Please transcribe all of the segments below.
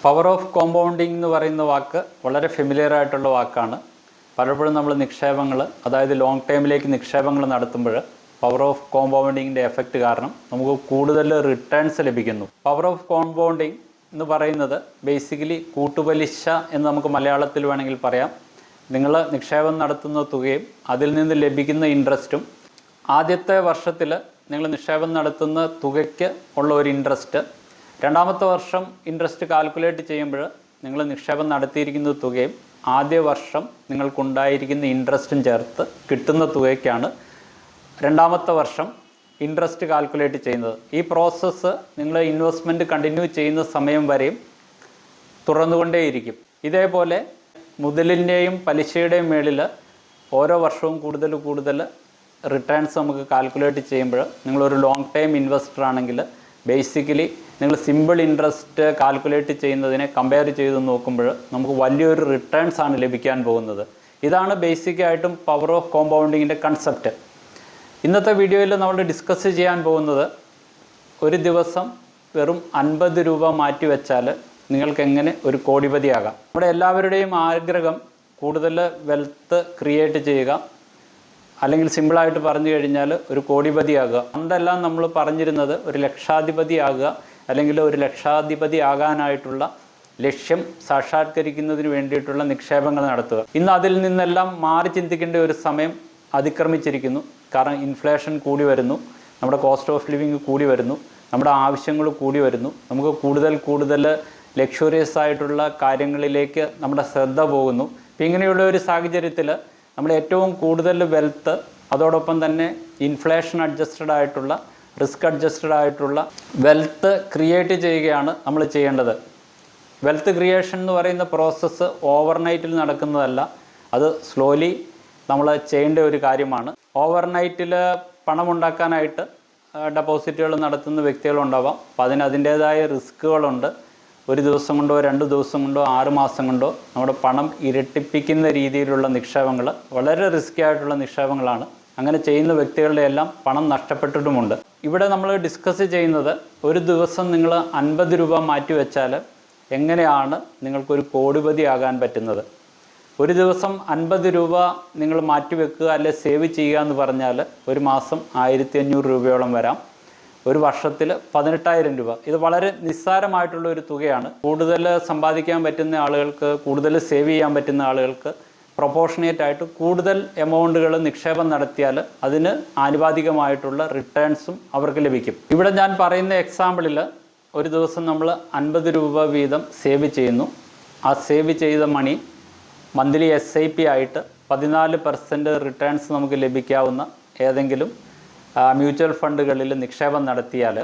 Power of compounding എന്ന് പറയുന്ന വാക്ക് വളരെ ഫെമിലിയർ ആയിട്ടുള്ള വാക്കാണ്. പലപ്പോഴും നമ്മൾ നിക്ഷേപങ്ങൾ, അതായത് ലോങ് ടൈമിലേക്ക് നിക്ഷേപങ്ങൾ നടത്തുമ്പോൾ പവർ ഓഫ് കോമ്പൗണ്ടിങ്ങിൻ്റെ എഫക്റ്റ് കാരണം നമുക്ക് കൂടുതൽ റിട്ടേൺസ് ലഭിക്കുന്നു. പവർ ഓഫ് കോമ്പൗണ്ടിങ് എന്ന് പറയുന്നത് ബേസിക്കലി കൂട്ടുപലിശ എന്ന് നമുക്ക് മലയാളത്തിൽ വേണമെങ്കിൽ പറയാം. നിങ്ങൾ നിക്ഷേപം നടത്തുന്ന തുകയും അതിൽ നിന്ന് ലഭിക്കുന്ന ഇൻട്രസ്റ്റും, ആദ്യത്തെ വർഷത്തിൽ നിങ്ങൾ നിക്ഷേപം നടത്തുന്ന തുകയ്ക്ക് ഉള്ള ഒരു ഇൻട്രസ്റ്റ്, രണ്ടാമത്തെ വർഷം ഇൻട്രസ്റ്റ് കാൽക്കുലേറ്റ് ചെയ്യുമ്പോൾ നിങ്ങൾ നിക്ഷേപം നടത്തിയിരിക്കുന്ന തുകയും ആദ്യ വർഷം നിങ്ങൾക്കുണ്ടായിരിക്കുന്ന ഇൻട്രസ്റ്റും ചേർത്ത് കിട്ടുന്ന തുകയ്ക്കാണ് രണ്ടാമത്തെ വർഷം ഇൻട്രസ്റ്റ് കാൽക്കുലേറ്റ് ചെയ്യുന്നത്. ഈ പ്രോസസ്സ് നിങ്ങൾ ഇൻവെസ്റ്റ്മെൻറ്റ് കണ്ടിന്യൂ ചെയ്യുന്ന സമയം വരെയും തുടർന്നുകൊണ്ടേയിരിക്കും. ഇതേപോലെ മുതലിൻ്റെയും പലിശയുടെയും മേളിൽ ഓരോ വർഷവും കൂടുതൽ റിട്ടേൺസ് നമുക്ക് കാൽക്കുലേറ്റ് ചെയ്യുമ്പോൾ, നിങ്ങളൊരു ലോങ് ടൈം ഇൻവെസ്റ്റർ ആണെങ്കിൽ ബേസിക്കലി നിങ്ങൾ സിമ്പിൾ ഇൻട്രസ്റ്റ് കാൽക്കുലേറ്റ് ചെയ്യുന്നതിനെ കമ്പയർ ചെയ്ത് നോക്കുമ്പോൾ നമുക്ക് വലിയൊരു റിട്ടേൺസ് ആണ് ലഭിക്കാൻ പോകുന്നത്. ഇതാണ് ബേസിക്കായിട്ടും പവർ ഓഫ് കോമ്പൗണ്ടിങ്ങിൻ്റെ കൺസെപ്റ്റ്. ഇന്നത്തെ വീഡിയോയിൽ നമ്മൾ ഡിസ്കസ് ചെയ്യാൻ പോകുന്നത്, ഒരു ദിവസം വെറും 50 രൂപ മാറ്റി വെച്ചാൽ നിങ്ങൾക്ക് എങ്ങനെ ഒരു കോടിപതിയാകാം. നമ്മുടെ എല്ലാവരുടെയും ആഗ്രഹം കൂടുതൽ വെൽത്ത് ക്രിയേറ്റ് ചെയ്യുക, അല്ലെങ്കിൽ സിമ്പിളായിട്ട് പറഞ്ഞു കഴിഞ്ഞാൽ ഒരു കോടിപതിയാകുക. പണ്ടെല്ലാം നമ്മൾ പറഞ്ഞിരുന്നത് ഒരു ലക്ഷാധിപതിയാകുക, അല്ലെങ്കിൽ ഒരു ലക്ഷാധിപതി ആകാനായിട്ടുള്ള ലക്ഷ്യം സാക്ഷാത്കരിക്കുന്നതിന് വേണ്ടിയിട്ടുള്ള നിക്ഷേപങ്ങൾ നടത്തുക. ഇന്ന് അതിൽ നിന്നെല്ലാം മാറി ചിന്തിക്കേണ്ട ഒരു സമയം അതിക്രമിച്ചിരിക്കുന്നു. കാരണം ഇൻഫ്ലേഷൻ കൂടി വരുന്നു, നമ്മുടെ കോസ്റ്റ് ഓഫ് ലിവിങ് കൂടി വരുന്നു, നമ്മുടെ ആവശ്യങ്ങൾ കൂടി വരുന്നു. നമുക്ക് കൂടുതൽ ലക്ഷറിയസ് ആയിട്ടുള്ള കാര്യങ്ങളിലേക്ക് നമ്മുടെ ശ്രദ്ധ പോകുന്നു. അപ്പോൾ ഇങ്ങനെയുള്ള ഒരു സാഹചര്യത്തിൽ നമ്മൾ ഏറ്റവും കൂടുതൽ വെൽത്ത്, അതോടൊപ്പം തന്നെ ഇൻഫ്ലേഷൻ അഡ്ജസ്റ്റഡ് ആയിട്ടുള്ള, റിസ്ക് അഡ്ജസ്റ്റഡ് ആയിട്ടുള്ള വെൽത്ത് ക്രിയേറ്റ് ചെയ്യുകയാണ് നമ്മൾ ചെയ്യേണ്ടത്. വെൽത്ത് ക്രിയേഷൻ എന്ന് പറയുന്ന പ്രോസസ്സ് ഓവർനൈറ്റിൽ നടക്കുന്നതല്ല, അത് സ്ലോലി നമ്മൾ ചെയ്യേണ്ട ഒരു കാര്യമാണ്. ഓവർനൈറ്റിൽ പണം ഉണ്ടാക്കാനായിട്ട് ഡെപ്പോസിറ്റുകൾ നടത്തുന്ന വ്യക്തികളുണ്ടാവാം. അപ്പോൾ അതിൻ്റേതായ റിസ്ക്കുകളുണ്ട്. ഒരു ദിവസം കൊണ്ടോ 2 ദിവസം കൊണ്ടോ 6 മാസം കൊണ്ടോ നമ്മുടെ പണം ഇരട്ടിപ്പിക്കുന്ന രീതിയിലുള്ള നിക്ഷേപങ്ങൾ വളരെ റിസ്ക്കി ആയിട്ടുള്ള നിക്ഷേപങ്ങളാണ്. അങ്ങനെ ചെയ്യുന്ന വ്യക്തികളുടെ എല്ലാം പണം നഷ്ടപ്പെട്ടിട്ടുമുണ്ട്. ഇവിടെ നമ്മൾ ഡിസ്കസ് ചെയ്യുന്നത്, ഒരു ദിവസം നിങ്ങൾ 50 രൂപ മാറ്റി വെച്ചാൽ എങ്ങനെയാണ് നിങ്ങൾക്കൊരു കോടിപതിയാകാൻ പറ്റുന്നത്. ഒരു ദിവസം 50 രൂപ നിങ്ങൾ മാറ്റി വെക്കുക, അല്ലെ സേവ് ചെയ്യുക എന്ന് പറഞ്ഞാൽ ഒരു മാസം 1500 രൂപയോളം വരാം. ഒരു വർഷത്തിൽ 18,000 രൂപ. ഇത് വളരെ നിസ്സാരമായിട്ടുള്ള ഒരു തുകയാണ്. കൂടുതൽ സമ്പാദിക്കാൻ പറ്റുന്ന ആളുകൾക്ക്, കൂടുതൽ സേവ് ചെയ്യാൻ പറ്റുന്ന ആളുകൾക്ക് പ്രൊപ്പോർഷണേറ്റ് ആയിട്ട് കൂടുതൽ എമൗണ്ടുകൾ നിക്ഷേപം നടത്തിയാൽ അതിന് ആനുപാതികമായിട്ടുള്ള റിട്ടേൺസും അവർക്ക് ലഭിക്കും. ഇവിടെ ഞാൻ പറയുന്ന എക്സാമ്പിളിൽ ഒരു ദിവസം നമ്മൾ 50 രൂപ വീതം സേവ് ചെയ്യുന്നു. ആ സേവ് ചെയ്ത മണി മന്ത്ലി SIP ആയിട്ട് 14% റിട്ടേൺസ് നമുക്ക് ലഭിക്കാവുന്ന ഏതെങ്കിലും മ്യൂച്വൽ ഫണ്ടുകളിൽ നിക്ഷേപം നടത്തിയാൽ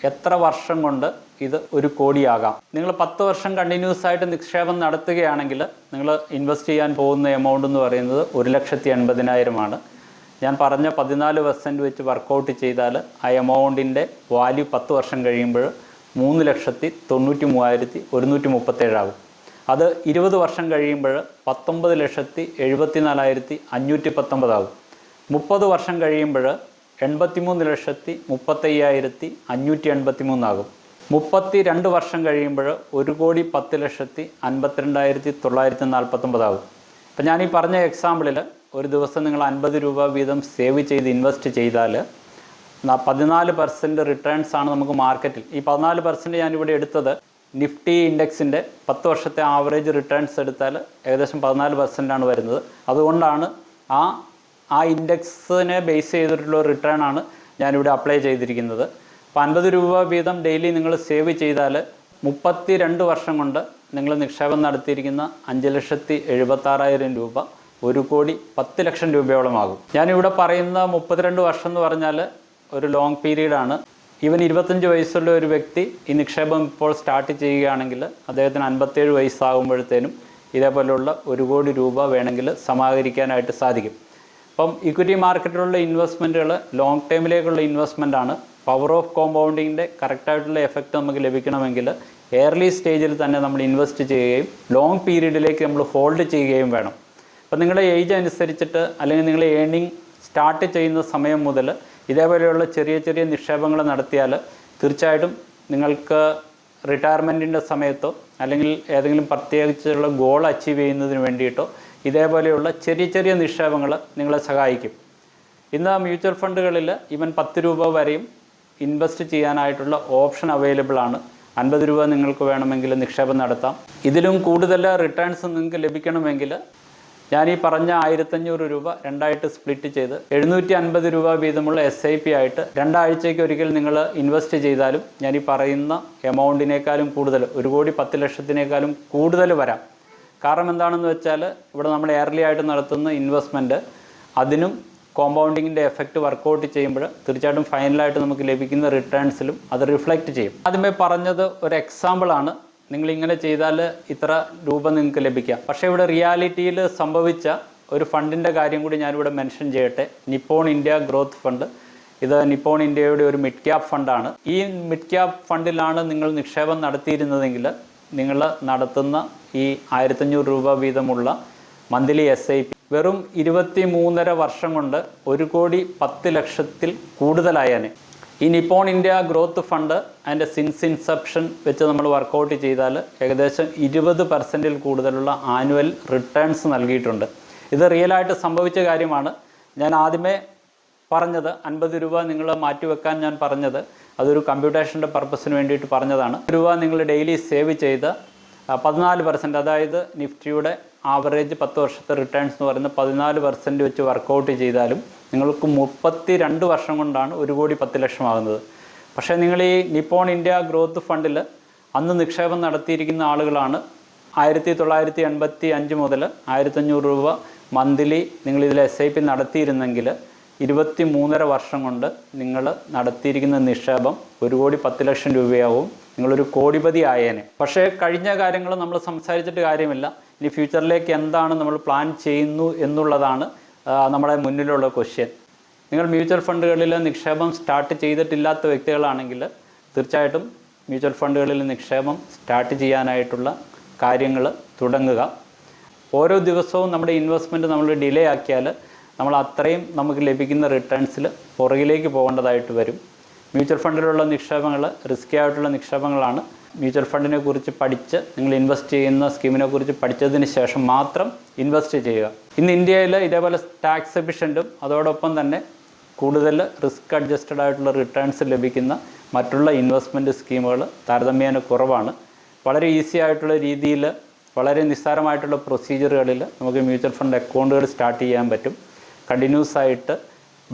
എത്ര വർഷം കൊണ്ട് ഇത് ഒരു കോടിയാകാം. നിങ്ങൾ 10 വർഷം കണ്ടിന്യൂസ് ആയിട്ട് നിക്ഷേപം നടത്തുകയാണെങ്കിൽ നിങ്ങൾ ഇൻവെസ്റ്റ് ചെയ്യാൻ പോകുന്ന എമൗണ്ട് എന്ന് പറയുന്നത് 1,80,000 ഞാൻ പറഞ്ഞ 14% വെച്ച് വർക്കൗട്ട് ചെയ്താൽ ആ എമൗണ്ടിൻ്റെ വാല്യൂ 10 വർഷം കഴിയുമ്പോൾ 3,93,137 ആകും. അത് 20 വർഷം കഴിയുമ്പോൾ 19,74,519 ആകും. 30 വർഷം കഴിയുമ്പോൾ 83,35,583 ആകും. 32 വർഷം കഴിയുമ്പോൾ 1,10,52,949 ആകും. അപ്പം ഞാൻ ഈ പറഞ്ഞ എക്സാമ്പിളിൽ ഒരു ദിവസം നിങ്ങൾ 50 രൂപ വീതം സേവ് ചെയ്ത് ഇൻവെസ്റ്റ് ചെയ്താൽ 14% റിട്ടേൺസ് ആണ് നമുക്ക് മാർക്കറ്റിൽ. ഈ 14% ഞാനിവിടെ എടുത്തത് നിഫ്റ്റി ഇൻഡെക്സിൻ്റെ 10 വർഷത്തെ ആവറേജ് റിട്ടേൺസ് എടുത്താൽ ഏകദേശം 14% വരുന്നത്. അതുകൊണ്ടാണ് ആ ഇൻഡെക്സിനെ ബേസ് ചെയ്തിട്ടുള്ള റിട്ടേൺ ആണ് ഞാനിവിടെ അപ്ലൈ ചെയ്തിരിക്കുന്നത്. അപ്പോൾ 50 രൂപ വീതം ഡെയിലി നിങ്ങൾ സേവ് ചെയ്താൽ 32 വർഷം കൊണ്ട് നിങ്ങൾ നിക്ഷേപം നടത്തിയിരിക്കുന്ന 5,76,000 രൂപ 1,10,00,000 രൂപയോളമാകും. ഞാനിവിടെ പറയുന്ന 32 വർഷം എന്ന് പറഞ്ഞാൽ ഒരു ലോങ് പീരീഡാണ്. ഈവൻ 25 വയസ്സുള്ള ഒരു വ്യക്തി ഈ നിക്ഷേപം ഇപ്പോൾ സ്റ്റാർട്ട് ചെയ്യുകയാണെങ്കിൽ അദ്ദേഹത്തിന് 57 വയസ്സാകുമ്പോഴത്തേനും ഇതേപോലെയുള്ള 1 കോടി രൂപ വേണമെങ്കിൽ സമാഹരിക്കാനായിട്ട് സാധിക്കും. അപ്പം ഇക്വിറ്റി മാർക്കറ്റിലുള്ള ഇൻവെസ്റ്റ്മെൻറ്റുകൾ ലോങ് ടൈമിലേക്കുള്ള ഇൻവെസ്റ്റ്മെൻറ്റാണ്. പവർ ഓഫ് കോമ്പൗണ്ടിങ്ങിൻ്റെ കറക്റ്റായിട്ടുള്ള എഫക്റ്റ് നമുക്ക് ലഭിക്കണമെങ്കിൽ ഏർലി സ്റ്റേജിൽ തന്നെ നമ്മൾ ഇൻവെസ്റ്റ് ചെയ്യുകയും ലോങ് പീരീഡിലേക്ക് നമ്മൾ ഹോൾഡ് ചെയ്യുകയും വേണം. അപ്പം നിങ്ങളുടെ ഏജ് അനുസരിച്ചിട്ട്, അല്ലെങ്കിൽ നിങ്ങൾ ഏണിംഗ് സ്റ്റാർട്ട് ചെയ്യുന്ന സമയം മുതൽ ഇതേപോലെയുള്ള ചെറിയ നിക്ഷേപങ്ങൾ നടത്തിയാൽ തീർച്ചയായിട്ടും നിങ്ങൾക്ക് റിട്ടയർമെൻറ്റിൻ്റെ സമയത്തോ അല്ലെങ്കിൽ ഏതെങ്കിലും പ്രത്യേകിച്ചുള്ള ഗോൾ അച്ചീവ് ചെയ്യുന്നതിന് വേണ്ടിയിട്ടോ ഇതേപോലെയുള്ള ചെറിയ ചെറിയ നിക്ഷേപങ്ങൾ നിങ്ങളെ സഹായിക്കും. ഇന്ന് മ്യൂച്വൽ ഫണ്ടുകളിൽ ഈവൻ 10 രൂപ വരെയും ഇൻവെസ്റ്റ് ചെയ്യാനായിട്ടുള്ള ഓപ്ഷൻ അവൈലബിൾ ആണ്. 50 രൂപ നിങ്ങൾക്ക് വേണമെങ്കിൽ നിക്ഷേപം നടത്താം. ഇതിലും കൂടുതൽ റിട്ടേൺസ് നിങ്ങൾക്ക് ലഭിക്കണമെങ്കിൽ ഞാൻ ഈ പറഞ്ഞ 1500 രൂപ രണ്ടായിട്ട് സ്പ്ലിറ്റ് ചെയ്ത് 750 രൂപ വീതമുള്ള SIP ആയിട്ട് 2 ആഴ്ചയ്ക്ക് ഒരിക്കൽ നിങ്ങൾ ഇൻവെസ്റ്റ് ചെയ്താലും ഞാൻ ഈ പറയുന്ന എമൗണ്ടിനേക്കാളും കൂടുതൽ 1,10,00,000-നേക്കാളും കൂടുതൽ വരാം. കാരണം എന്താണെന്ന് വെച്ചാൽ ഇവിടെ നമ്മൾ എയർലി ആയിട്ട് നടത്തുന്ന ഇൻവെസ്റ്റ്മെൻറ്റ് അതിനും കോമ്പൗണ്ടിങ്ങിൻ്റെ എഫക്റ്റ് വർക്കൗട്ട് ചെയ്യുമ്പോൾ തീർച്ചയായിട്ടും ഫൈനലായിട്ട് നമുക്ക് ലഭിക്കുന്ന റിട്ടേൺസിലും അത് റിഫ്ലക്റ്റ് ചെയ്യും. ആദ്യമേ പറഞ്ഞത് ഒരു എക്സാമ്പിളാണ്. നിങ്ങളിങ്ങനെ ചെയ്താൽ ഇത്ര രൂപ നിങ്ങൾക്ക് ലഭിക്കാം. പക്ഷേ ഇവിടെ റിയാലിറ്റിയിൽ സംഭവിച്ച ഒരു ഫണ്ടിൻ്റെ കാര്യം കൂടി ഞാനിവിടെ മെൻഷൻ ചെയ്യട്ടെ. Nippon India growth fund. ഇത് നിപ്പോൺ ഇന്ത്യയുടെ ഒരു മിഡ് ക്യാപ് ഫണ്ടാണ്. ഈ മിഡ് ക്യാപ് ഫണ്ടിലാണ് നിങ്ങൾ നിക്ഷേപം നടത്തിയിരുന്നതെങ്കിൽ നിങ്ങൾ നടത്തുന്ന ഈ 1500 രൂപ വീതമുള്ള മന്ത്ലി SIP വെറും 23.5 വർഷം കൊണ്ട് 1,10,00,000-ൽ കൂടുതലായേനെ. ഈ നിപ്പോൺ ഇന്ത്യ ഗ്രോത്ത് ഫണ്ട് അതിൻ്റെ സിൻസ് ഇൻസെപ്ഷൻ വെച്ച് നമ്മൾ വർക്കൗട്ട് ചെയ്താൽ ഏകദേശം 20% കൂടുതലുള്ള ആനുവൽ റിട്ടേൺസ് നൽകിയിട്ടുണ്ട്. ഇത് റിയലായിട്ട് സംഭവിച്ച കാര്യമാണ്. ഞാൻ ആദ്യമേ പറഞ്ഞത് 50 രൂപ നിങ്ങൾ മാറ്റിവെക്കാൻ ഞാൻ പറഞ്ഞത് അതൊരു കമ്പ്യൂട്ടേഷൻ്റെ പർപ്പസിന് വേണ്ടിയിട്ട് പറഞ്ഞതാണ്. രൂപ നിങ്ങൾ ഡെയിലി സേവ് ചെയ്ത് 14%, അതായത് നിഫ്റ്റിയുടെ ആവറേജ് 10 വർഷത്തെ റിട്ടേൺസ് എന്ന് പറയുന്നത് 14% വെച്ച് വർക്കൗട്ട് ചെയ്താലും നിങ്ങൾക്ക് 32 വർഷം കൊണ്ടാണ് 1,10,00,000 ആകുന്നത്. പക്ഷേ നിങ്ങൾ ഈ നിപ്പോൺ ഇന്ത്യ ഗ്രോത്ത് ഫണ്ടിൽ അന്ന് നിക്ഷേപം നടത്തിയിരിക്കുന്ന ആളുകളാണ് 1985 മുതൽ 1500 രൂപ മന്ത്ലി നിങ്ങളിതിൽ SIP നടത്തിയിരുന്നെങ്കിൽ 23.5 വർഷം കൊണ്ട് നിങ്ങൾ നടത്തിയിരിക്കുന്ന നിക്ഷേപം 1,10,00,000 രൂപയാവും. നിങ്ങളൊരു കോടിപതി ആയേനെ. പക്ഷേ കഴിഞ്ഞ കാര്യങ്ങൾ നമ്മൾ സംസാരിച്ചിട്ട് കാര്യമില്ല. ഇനി ഫ്യൂച്ചറിലേക്ക് എന്താണ് നമ്മൾ പ്ലാൻ ചെയ്യുന്നു എന്നുള്ളതാണ് നമ്മുടെ മുന്നിലുള്ള ക്വസ്റ്റ്യൻ. നിങ്ങൾ മ്യൂച്വൽ ഫണ്ടുകളിൽ നിക്ഷേപം സ്റ്റാർട്ട് ചെയ്തിട്ടില്ലാത്ത വ്യക്തികളാണെങ്കിൽ തീർച്ചയായിട്ടും മ്യൂച്വൽ ഫണ്ടുകളിൽ നിക്ഷേപം സ്റ്റാർട്ട് ചെയ്യാനായിട്ടുള്ള കാര്യങ്ങൾ തുടങ്ങുക. ഓരോ ദിവസവും നമ്മുടെ ഇൻവെസ്റ്റ്മെൻറ്റ് നമ്മൾ ഡിലേ ആക്കിയാൽ നമ്മൾ അത്രയും നമുക്ക് ലഭിക്കുന്ന റിട്ടേൺസിൽ പുറകിലേക്ക് പോകേണ്ടതായിട്ട് വരും. മ്യൂച്വൽ ഫണ്ടിലുള്ള നിക്ഷേപങ്ങൾ റിസ്കി ആയിട്ടുള്ള നിക്ഷേപങ്ങളാണ്. മ്യൂച്വൽ ഫണ്ടിനെ കുറിച്ച് പഠിച്ച് നിങ്ങൾ ഇൻവെസ്റ്റ് ചെയ്യുന്ന സ്കീമിനെ കുറിച്ച് പഠിച്ചതിന് ശേഷം മാത്രം ഇൻവെസ്റ്റ് ചെയ്യുക. ഇന്ന് ഇന്ത്യയിൽ ഇതേപോലെ ടാക്സ് എഫിഷ്യൻറ്റും അതോടൊപ്പം തന്നെ കൂടുതൽ റിസ്ക് അഡ്ജസ്റ്റഡ് ആയിട്ടുള്ള റിട്ടേൺസ് ലഭിക്കുന്ന മറ്റുള്ള ഇൻവെസ്റ്റ്മെൻറ്റ് സ്കീമുകൾ താരതമ്യേന കുറവാണ്. വളരെ ഈസി ആയിട്ടുള്ള രീതിയിൽ വളരെ നിസ്സാരമായിട്ടുള്ള പ്രൊസീജിയറുകളിൽ നമുക്ക് മ്യൂച്വൽ ഫണ്ട് അക്കൗണ്ടുകൾ സ്റ്റാർട്ട് ചെയ്യാൻ പറ്റും. കണ്ടിന്യൂസ് ആയിട്ട്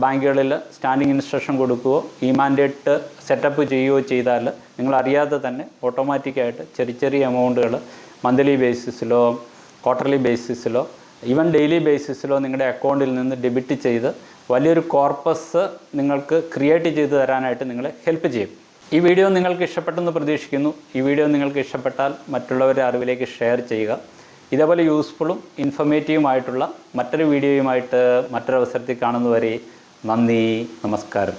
ബാങ്കുകളിൽ സ്റ്റാൻഡിങ് ഇൻസ്ട്രക്ഷൻ കൊടുക്കുകയോ ഇമാൻഡേറ്റ് സെറ്റപ്പ് ചെയ്യുകയോ ചെയ്താൽ നിങ്ങളറിയാതെ തന്നെ ഓട്ടോമാറ്റിക്കായിട്ട് ചെറിയ ചെറിയ എമൗണ്ടുകൾ മന്ത്ലി ബേസിസിലോ ക്വാർട്ടർലി ബേസിസിലോ ഈവൻ ഡെയിലി ബേസിസിലോ നിങ്ങളുടെ അക്കൗണ്ടിൽ നിന്ന് ഡെബിറ്റ് ചെയ്ത് വലിയൊരു കോർപ്പസ് നിങ്ങൾക്ക് ക്രിയേറ്റ് ചെയ്ത് തരാനായിട്ട് നിങ്ങളെ ഹെൽപ്പ് ചെയ്യും. ഈ വീഡിയോ നിങ്ങൾക്ക് ഇഷ്ടപ്പെട്ടെന്ന് പ്രതീക്ഷിക്കുന്നു. ഈ വീഡിയോ നിങ്ങൾക്ക് ഇഷ്ടപ്പെട്ടാൽ മറ്റുള്ളവരുടെ അറിവിലേക്ക് ഷെയർ ചെയ്യുക. ഇതേപോലെ യൂസ്ഫുള്ളും ഇൻഫോർമേറ്റീവുമായിട്ടുള്ള മറ്റൊരു വീഡിയോയുമായിട്ട് മറ്റൊരവസരത്തിൽ കാണുന്നവരെ നന്ദി, നമസ്കാരം.